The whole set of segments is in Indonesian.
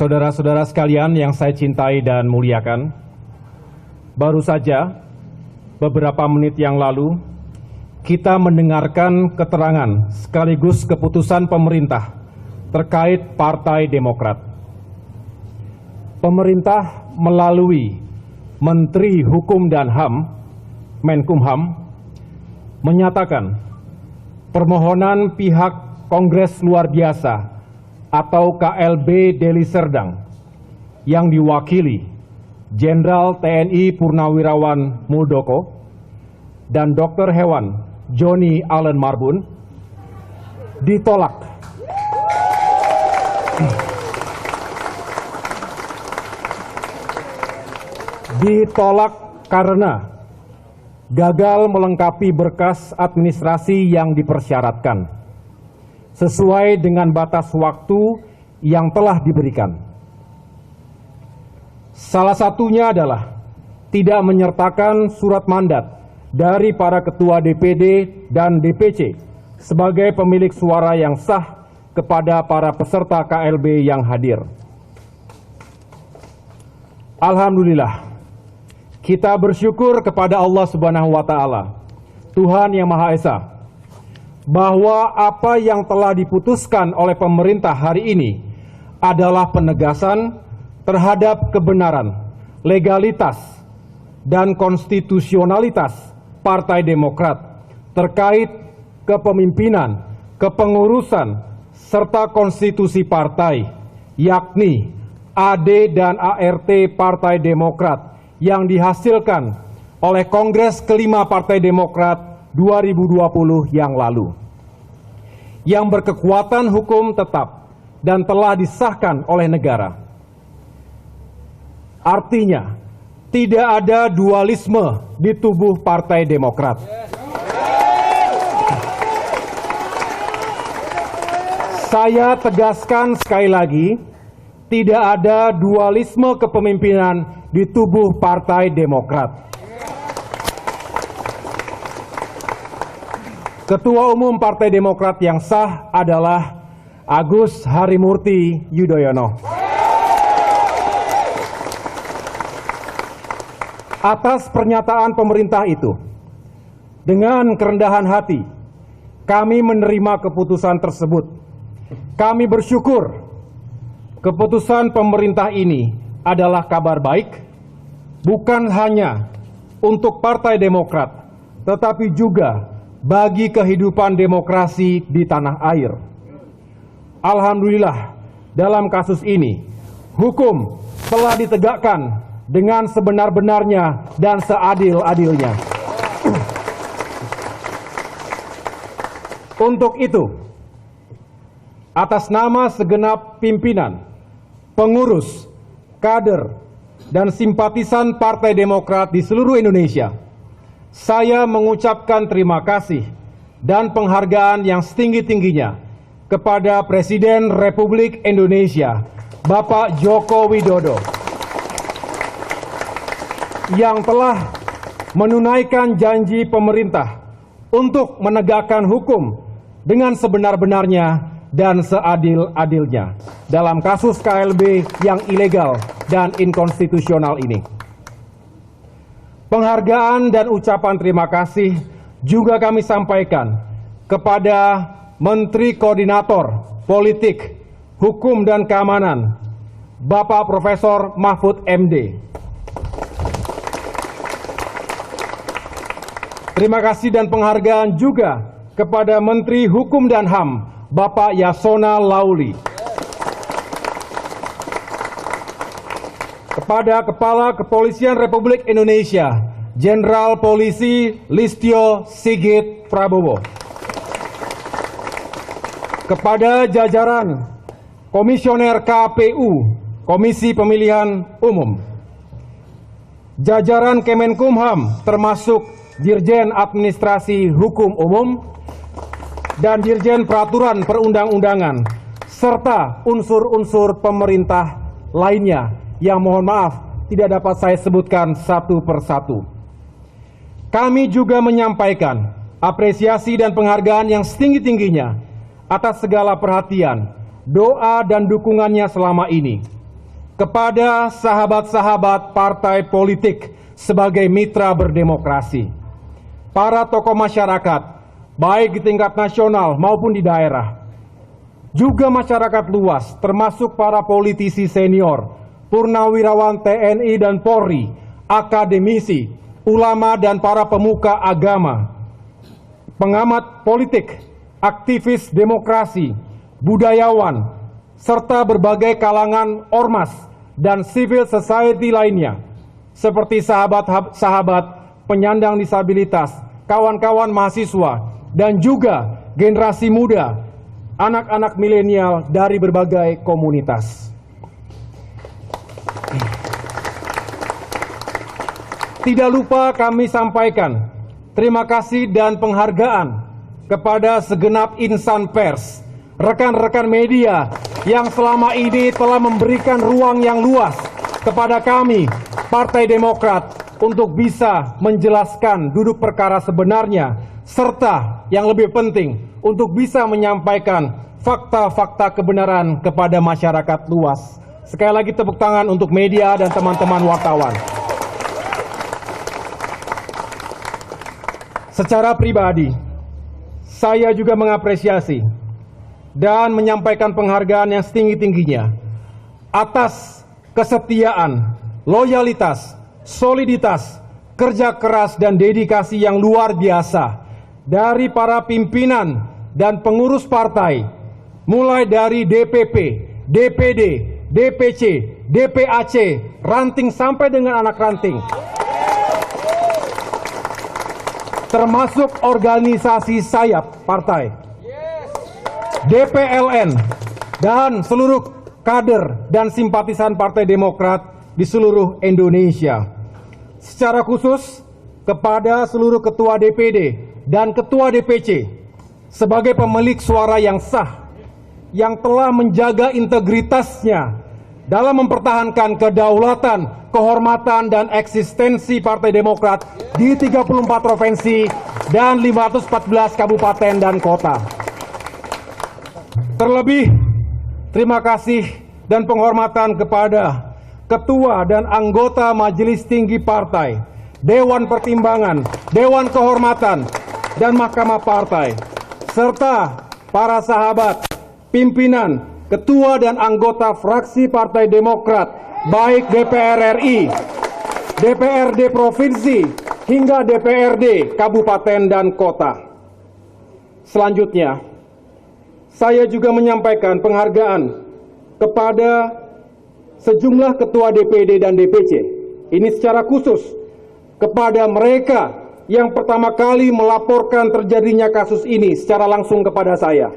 Saudara-saudara sekalian yang saya cintai dan muliakan, baru saja beberapa menit yang lalu kita mendengarkan keterangan sekaligus keputusan pemerintah terkait Partai Demokrat. Pemerintah melalui Menteri Hukum dan HAM, Menkumham, menyatakan permohonan pihak Kongres Luar Biasa atau KLB Deli Serdang yang diwakili Jenderal TNI Purnawirawan Muldoko dan Dr. Hewan Joni Allen Marbun ditolak. Ditolak karena gagal melengkapi berkas administrasi yang dipersyaratkan sesuai dengan batas waktu yang telah diberikan. Salah satunya adalah tidak menyertakan surat mandat dari para ketua DPD dan DPC sebagai pemilik suara yang sah kepada para peserta KLB yang hadir. Alhamdulillah, kita bersyukur kepada Allah Subhanahu wa Ta'ala, Tuhan yang Maha Esa, bahwa apa yang telah diputuskan oleh pemerintah hari ini adalah penegasan terhadap kebenaran, legalitas, dan konstitusionalitas Partai Demokrat terkait kepemimpinan, kepengurusan, serta konstitusi partai, yakni AD dan ART Partai Demokrat yang dihasilkan oleh Kongres kelima Partai Demokrat 2020 yang lalu, yang berkekuatan hukum tetap dan telah disahkan oleh negara. Artinya, tidak ada dualisme di tubuh Partai Demokrat. Saya tegaskan sekali lagi, tidak ada dualisme kepemimpinan di tubuh Partai Demokrat. Ketua Umum Partai Demokrat yang sah adalah Agus Harimurti Yudhoyono. Atas pernyataan pemerintah itu, dengan kerendahan hati, kami menerima keputusan tersebut. Kami bersyukur keputusan pemerintah ini adalah kabar baik, bukan hanya untuk Partai Demokrat, tetapi juga bagi kehidupan demokrasi di tanah air. Alhamdulillah, dalam kasus ini, hukum telah ditegakkan dengan sebenar-benarnya dan seadil-adilnya. Untuk itu, atas nama segenap pimpinan, pengurus, kader, dan simpatisan Partai Demokrat di seluruh Indonesia, saya mengucapkan terima kasih dan penghargaan yang setinggi-tingginya kepada Presiden Republik Indonesia, Bapak Joko Widodo, yang telah menunaikan janji pemerintah untuk menegakkan hukum dengan sebenar-benarnya dan seadil-adilnya dalam kasus KLB yang ilegal dan inkonstitusional ini. Penghargaan dan ucapan terima kasih juga kami sampaikan kepada Menteri Koordinator Politik, Hukum dan Keamanan, Bapak Profesor Mahfud MD. Terima kasih dan penghargaan juga kepada Menteri Hukum dan HAM, Bapak Yasona Lauli. Kepada Kepala Kepolisian Republik Indonesia, Jenderal Polisi Listio Sigit Prabowo. Kepada jajaran Komisioner KPU, Komisi Pemilihan Umum, jajaran Kemenkumham termasuk Dirjen Administrasi Hukum Umum dan Dirjen Peraturan Perundang-undangan, serta unsur-unsur pemerintah lainnya yang mohon maaf tidak dapat saya sebutkan satu persatu. Kami juga menyampaikan apresiasi dan penghargaan yang setinggi-tingginya atas segala perhatian, doa dan dukungannya selama ini, kepada sahabat-sahabat partai politik sebagai mitra berdemokrasi, para tokoh masyarakat, baik di tingkat nasional maupun di daerah, juga masyarakat luas, termasuk para politisi senior, purnawirawan TNI dan Polri, akademisi, ulama dan para pemuka agama, pengamat politik, aktivis demokrasi, budayawan, serta berbagai kalangan ormas dan civil society lainnya, seperti sahabat-sahabat penyandang disabilitas, kawan-kawan mahasiswa, dan juga generasi muda, anak-anak milenial dari berbagai komunitas. Tidak lupa kami sampaikan terima kasih dan penghargaan kepada segenap insan pers, rekan-rekan media yang selama ini telah memberikan ruang yang luas kepada kami, Partai Demokrat, untuk bisa menjelaskan duduk perkara sebenarnya, serta yang lebih penting, untuk bisa menyampaikan fakta-fakta kebenaran kepada masyarakat luas. Sekali lagi tepuk tangan untuk media dan teman-teman wartawan. Secara pribadi, saya juga mengapresiasi dan menyampaikan penghargaan yang setinggi-tingginya atas kesetiaan, loyalitas, soliditas, kerja keras dan dedikasi yang luar biasa dari para pimpinan dan pengurus partai, mulai dari DPP, DPD, DPC, DPAC, ranting sampai dengan anak ranting, termasuk organisasi sayap partai, DPLN, dan seluruh kader dan simpatisan Partai Demokrat di seluruh Indonesia. Secara khusus kepada seluruh ketua DPD dan ketua DPC sebagai pemilik suara yang sah, yang telah menjaga integritasnya dalam mempertahankan kedaulatan, kehormatan, dan eksistensi Partai Demokrat di 34 provinsi dan 514 kabupaten dan kota. Terlebih, terima kasih dan penghormatan kepada Ketua dan anggota Majelis Tinggi Partai, Dewan Pertimbangan, Dewan Kehormatan, dan Mahkamah Partai, serta para sahabat, pimpinan, ketua dan anggota fraksi Partai Demokrat, baik DPR RI, DPRD Provinsi, hingga DPRD Kabupaten dan Kota. Selanjutnya, saya juga menyampaikan penghargaan kepada sejumlah ketua DPD dan DPC. Ini secara khusus kepada mereka yang pertama kali melaporkan terjadinya kasus ini secara langsung kepada saya,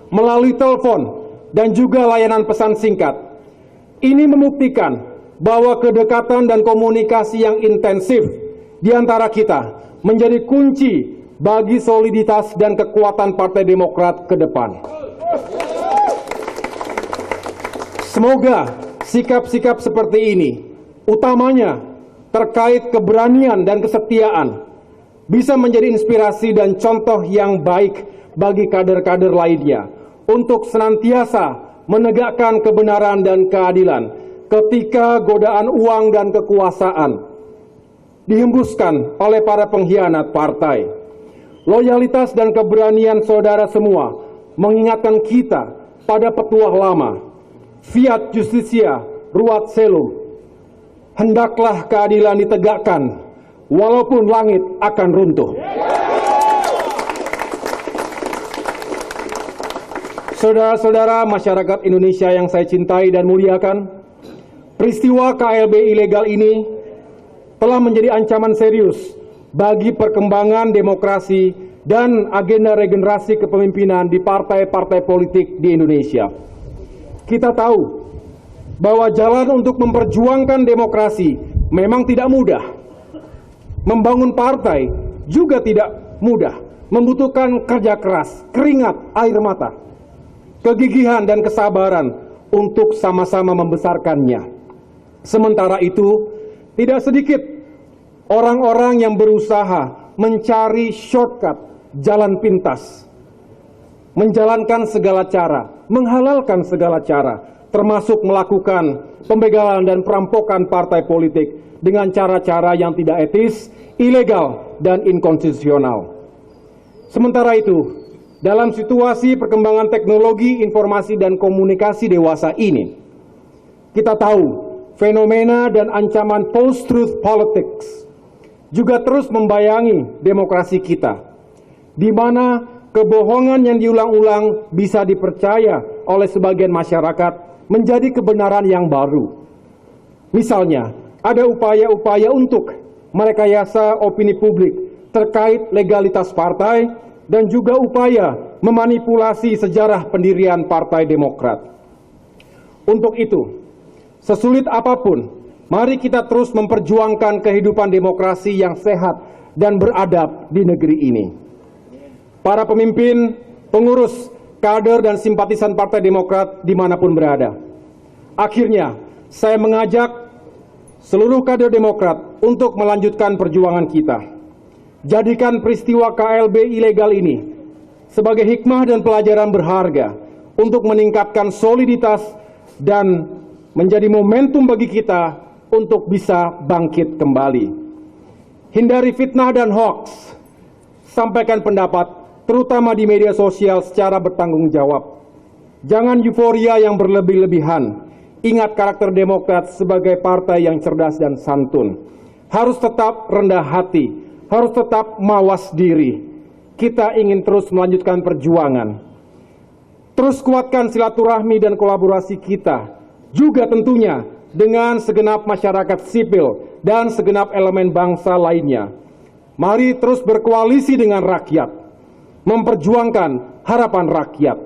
melalui telepon dan juga layanan pesan singkat. Ini membuktikan bahwa kedekatan dan komunikasi yang intensif di antara kita menjadi kunci bagi soliditas dan kekuatan Partai Demokrat ke depan. Semoga sikap-sikap seperti ini, utamanya terkait keberanian dan kesetiaan, bisa menjadi inspirasi dan contoh yang baik bagi kader-kader lainnya untuk senantiasa menegakkan kebenaran dan keadilan ketika godaan uang dan kekuasaan dihembuskan oleh para pengkhianat partai. Loyalitas dan keberanian saudara semua mengingatkan kita pada petuah lama, Fiat Justitia Ruat Celum. Hendaklah keadilan ditegakkan walaupun langit akan runtuh. Saudara-saudara masyarakat Indonesia yang saya cintai dan muliakan, peristiwa KLB ilegal ini telah menjadi ancaman serius bagi perkembangan demokrasi dan agenda regenerasi kepemimpinan di partai-partai politik di Indonesia. Kita tahu bahwa jalan untuk memperjuangkan demokrasi memang tidak mudah. Membangun partai juga tidak mudah, membutuhkan kerja keras, keringat, air mata, kegigihan dan kesabaran untuk sama-sama membesarkannya. Sementara itu, tidak sedikit orang-orang yang berusaha mencari shortcut, jalan pintas, menjalankan segala cara, menghalalkan segala cara, termasuk melakukan pembegalan dan perampokan partai politik dengan cara-cara yang tidak etis, ilegal, dan inkonstitusional. Sementara itu, dalam situasi perkembangan teknologi informasi dan komunikasi dewasa ini, kita tahu fenomena dan ancaman post-truth politics juga terus membayangi demokrasi kita, di mana kebohongan yang diulang-ulang bisa dipercaya oleh sebagian masyarakat menjadi kebenaran yang baru. Misalnya, ada upaya-upaya untuk merekayasa opini publik terkait legalitas partai dan juga upaya memanipulasi sejarah pendirian Partai Demokrat. Untuk itu, sesulit apapun, mari kita terus memperjuangkan kehidupan demokrasi yang sehat dan beradab di negeri ini. Para pemimpin, pengurus, kader, dan simpatisan Partai Demokrat dimanapun berada. Akhirnya, saya mengajak seluruh kader Demokrat untuk melanjutkan perjuangan kita. Jadikan peristiwa KLB ilegal ini sebagai hikmah dan pelajaran berharga untuk meningkatkan soliditas dan menjadi momentum bagi kita untuk bisa bangkit kembali. Hindari fitnah dan hoaks. Sampaikan pendapat, terutama di media sosial secara bertanggung jawab. Jangan euforia yang berlebih-lebihan. Ingat karakter Demokrat sebagai partai yang cerdas dan santun. Harus tetap rendah hati, harus tetap mawas diri. Kita ingin terus melanjutkan perjuangan. Terus kuatkan silaturahmi dan kolaborasi kita. Juga tentunya dengan segenap masyarakat sipil dan segenap elemen bangsa lainnya. Mari terus berkoalisi dengan rakyat, memperjuangkan harapan rakyat.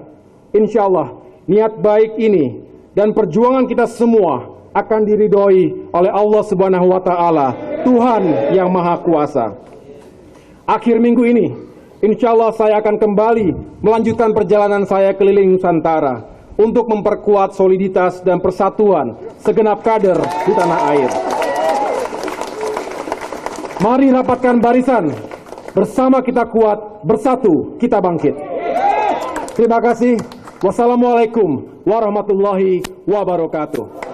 Insya Allah, niat baik ini dan perjuangan kita semua akan diridhoi oleh Allah Subhanahu wa Ta'ala, Tuhan yang Maha Kuasa. Akhir minggu ini, insya Allah saya akan kembali melanjutkan perjalanan saya keliling Nusantara untuk memperkuat soliditas dan persatuan segenap kader di tanah air. Mari rapatkan barisan, bersama kita kuat, bersatu kita bangkit. Terima kasih. Wassalamualaikum warahmatullahi wabarakatuh.